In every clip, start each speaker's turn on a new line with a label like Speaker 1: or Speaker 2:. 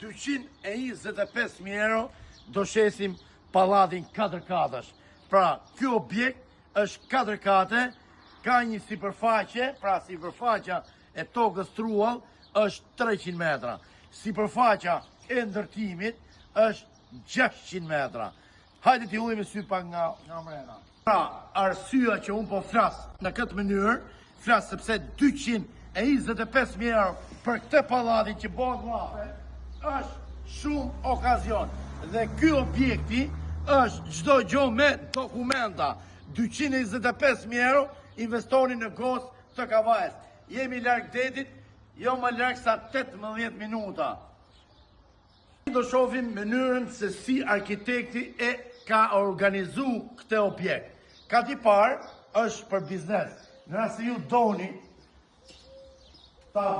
Speaker 1: 225.000 euro do shesim pallatin 4 katësh. Pra, ky objekt është 4 kate, ka një sipërfaqe, pra sipërfaqja e tokës truall është 300 metra. Sipërfaqja e ndërtimit është 600 metra. Hajde t'i ullim sy pak nga mrena. Pra, arsyeja që unë po flas në këtë mënyrë, flas sepse 225.000 euro për këtë pallatin që bëhet llafe, është shumë okazion. Dhe ky objekti është çdo gjë me dokumenta. 225.000 euro investori në gosë të Kavajës. Jemi larg detit, jo më larg sa 18 minuta. Do shohim mënyrën se si arkitekti e ka organizu këtë objekt. Kati parë është për biznes. Nëse ju doni ta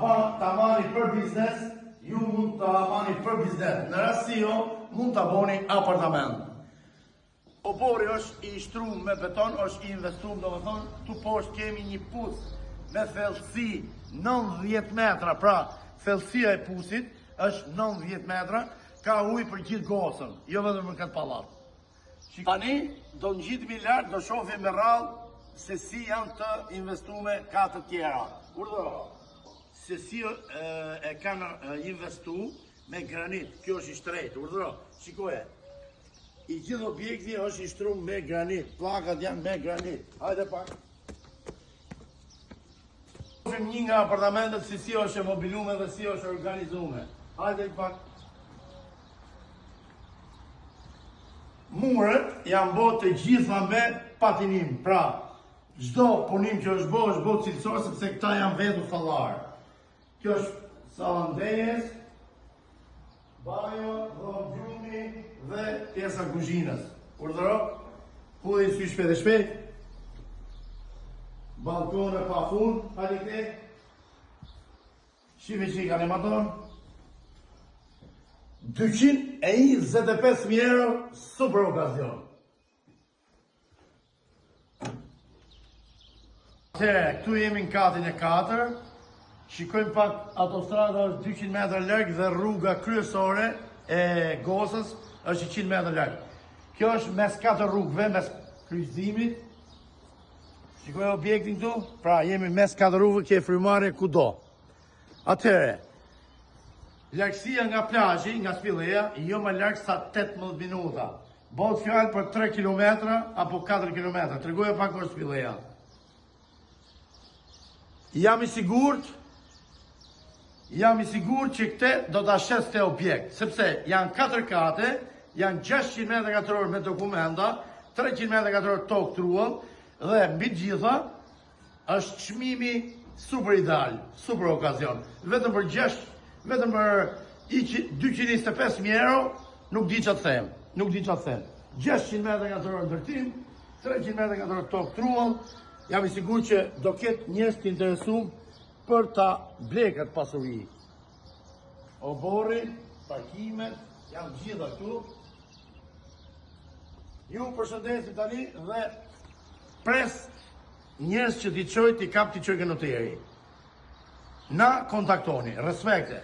Speaker 1: marrni për biznes, ju mund ta marrni për biznes. Në rast se jo, mund ta bëni apartament. Obori është i shtruar me beton, është i investuar, domethënë, tu poshtë kemi një pus me thellësi 90 metra, pra thellësia e pusit është 90 metra, ka ujë për gjithë gosën, jo vetëm për këtë pallat. Tani do ngjitemi lart, do shohim me radhë se si janë të investuar katë të tjera. Urdhëro. Se si e kanë investuar me granit. Kjo është i shtrejtë, urdhëro. Shikoje. I gjithë objekti është i shtruar me granit. Pllakat janë me granit. Hajde pak. Shohim një nga apartamentet si është e mobiluar dhe si është organizuar. Hajde pak. Muret janë bërë të gjitha me patinim, pra çdo punim që është bërë cilësor sepse këta janë vetë fallar. Kjo është salla ndejes, bajo, dhomë gjumi dhe pjesa kuzhinës. Urdhëro, pulli sy shpejt e shpejt, balkone pa fund, hajde këtej, shive që i kanë ematon. 225.000 euro, super okazion. Këtu jemi në katin e 4. Shikojmë pak, autostrada është 200 metra larg dhe rruga kryesore e Gosës është 100 metra larg. Kjo është mes 4 rrugëve, mes kryqëzimit. Shikoj objektin këtu, pra jemi mes 4 rrugëve, ke frymëmarrje kudo. Atëherë, largësia nga plazhi, nga Spilleja, jo më larg sa 18 minuta. Bëhet fjalë për 3 km apo 4 km. Tregoja pak për Spilleja. Jam i sigurt që këtë do ta shes te objekt, sepse janë 4 kate, janë 600 m2 me dokumenta, 300 m2 tokë truall dhe mbi të gjitha është çmimi super ideal, super okazion. Vetëm për 225.000 euro, nuk di çfarë them. 600 m2 ndërtim, 300 m2 tokë truall, jam i sigurt që do ketë njerëz të interesuar për ta blerë këtë pasuri. Obori, parkimet, janë gjitha këtu. Ju përshëndesim tani dhe pres njerëz që t'i çoj, t'i kap, t'i çoj ke noteri. Na kontaktoni, respekte.